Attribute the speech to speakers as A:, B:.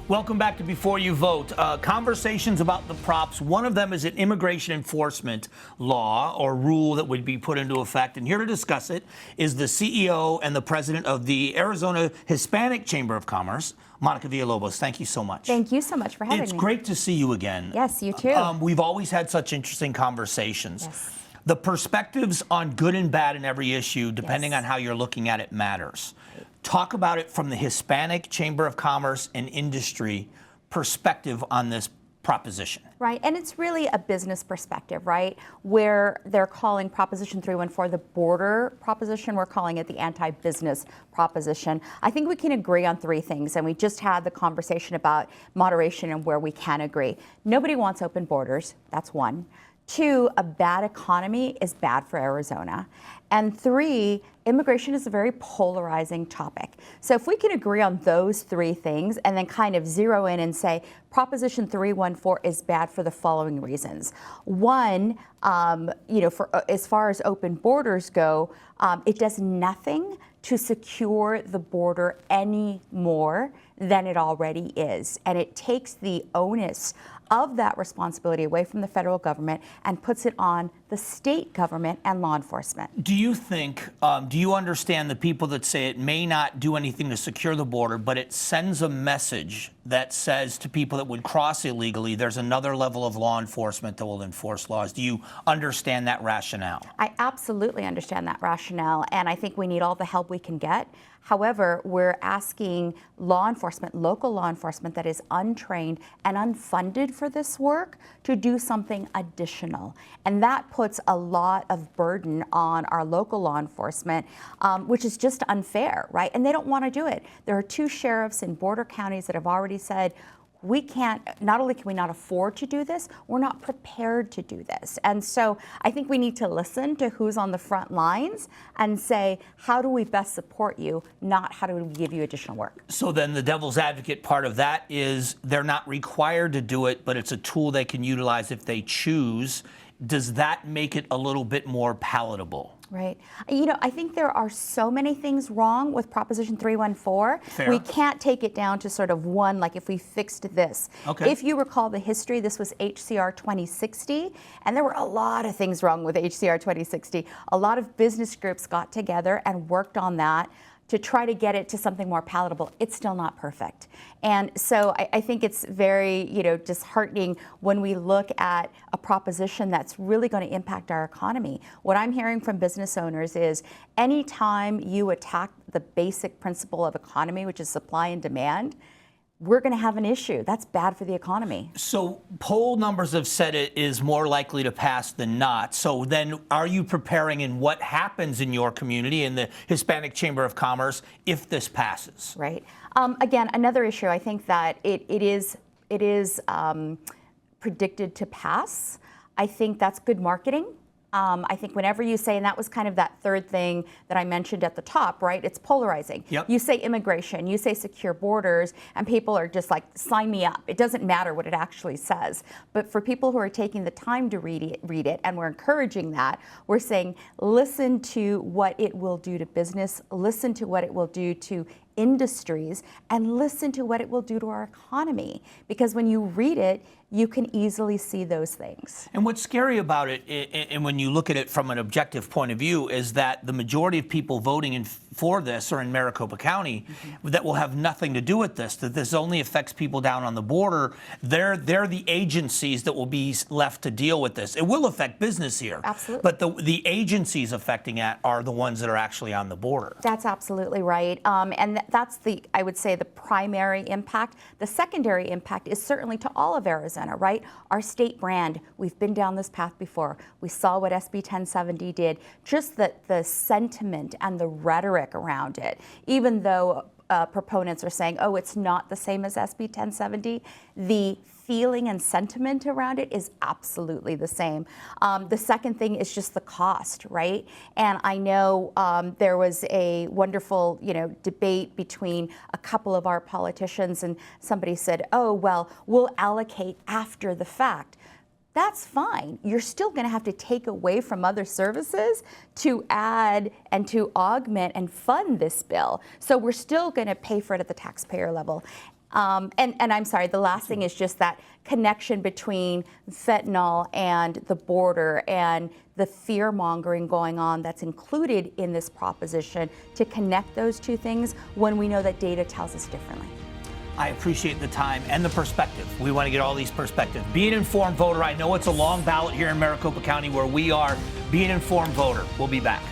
A: Welcome back to Before You Vote. Conversations about the props. One of them is an immigration enforcement law or rule that would be put into effect. And here to discuss it is the CEO and the president of the Arizona Hispanic Chamber of Commerce, Monica Villalobos. Thank you so much.
B: Thank you so much for having me.
A: It's great to see you again.
B: Yes, you too.
A: We've always had such interesting conversations.
B: Yes.
A: The perspectives on good and bad in every issue, depending on how you're looking at it, matters. Talk about it from the Hispanic Chamber of Commerce and Industry perspective on this proposition.
B: Right, and it's really a business perspective, right? Where they're calling Proposition 314 the border proposition, we're calling it the anti-business proposition. I think we can agree on three things, and we just had the conversation about moderation and where we can agree. Nobody wants open borders, that's one. Two, a bad economy is bad for Arizona. And three, immigration is a very polarizing topic. So if we can agree on those three things and then kind of zero in and say Proposition 314 is bad for the following reasons. One, for as far as open borders go, it does nothing to secure the border any more than it already is. And it takes the onus of that responsibility away from the federal government and puts it on the state government and law enforcement.
A: Do you think, do you understand the people that say it may not do anything to secure the border, but it sends a message that says to people that would cross illegally, there's another level of law enforcement that will enforce laws? Do you understand that rationale?
B: I absolutely understand that rationale, and I think we need all the help we can get. However, we're asking law enforcement, local law enforcement that is untrained and unfunded for this work to do something additional. And that puts a lot of burden on our local law enforcement, which is just unfair, right? And they don't want to do it. There are two sheriffs in border counties that have already said, we can't, not only can we not afford to do this, we're not prepared to do this. And so I think we need to listen to who's on the front lines and say, how do we best support you, not how do we give you additional work?
A: So then the devil's advocate part of that is they're not required to do it, but it's a tool they can utilize if they choose. Does that make it a little bit more palatable?
B: Right. I think there are so many things wrong with Proposition 314.
A: Fair.
B: We can't take it down to sort of one, like if we fixed this.
A: Okay.
B: If you recall the history, this was HCR 2060, and there were a lot of things wrong with HCR 2060. A lot of business groups got together and worked on that to try to get it to something more palatable. It's still not perfect. And so I think it's very, disheartening when we look at a proposition that's really going to impact our economy. What I'm hearing from business owners is anytime you attack the basic principle of economy, which is supply and demand, we're going to have an issue. That's bad for the economy.
A: So poll numbers have said it is more likely to pass than not. So then are you preparing in what happens in your community, in the Hispanic Chamber of Commerce, if this passes?
B: Right. Again, another issue, I think that it is predicted to pass. I think that's good marketing. I think whenever you say, and that was kind of that third thing that I mentioned at the top, right? It's polarizing.
A: Yep.
B: You say immigration, you say secure borders, and people are just like, sign me up. It doesn't matter what it actually says. But for people who are taking the time to read it, and we're encouraging that, we're saying, listen to what it will do to business, listen to what it will do to industries, and listen to what it will do to our economy. Because when you read it, you can easily see those things.
A: And what's scary about it, and when you look at it from an objective point of view, is that the majority of people voting for this are in Maricopa County that will have nothing to do with this, that this only affects people down on the border. They're the agencies that will be left to deal with this. It will affect business here.
B: Absolutely.
A: But the agencies affecting it are the ones that are actually on the border.
B: That's absolutely right. And that's I would say, the primary impact. The secondary impact is certainly to all of Arizona, right? Our state brand, we've been down this path before. We saw what SB 1070 did, just the sentiment and the rhetoric around it, even though proponents are saying, oh, it's not the same as SB 1070, the feeling and sentiment around it is absolutely the same. The second thing is just the cost, right? And I know there was a wonderful, debate between a couple of our politicians, and somebody said, oh, well, we'll allocate after the fact. That's fine. You're still going to have to take away from other services to add and to augment and fund this bill. So we're still going to pay for it at the taxpayer level. And I'm sorry, the last thing is just that connection between fentanyl and the border and the fear mongering going on that's included in this proposition, to connect those two things when we know that data tells us differently.
A: I appreciate the time and the perspective. We want to get all these perspectives. Be an informed voter. I know it's a long ballot here in Maricopa County where we are. Be an informed voter. We'll be back.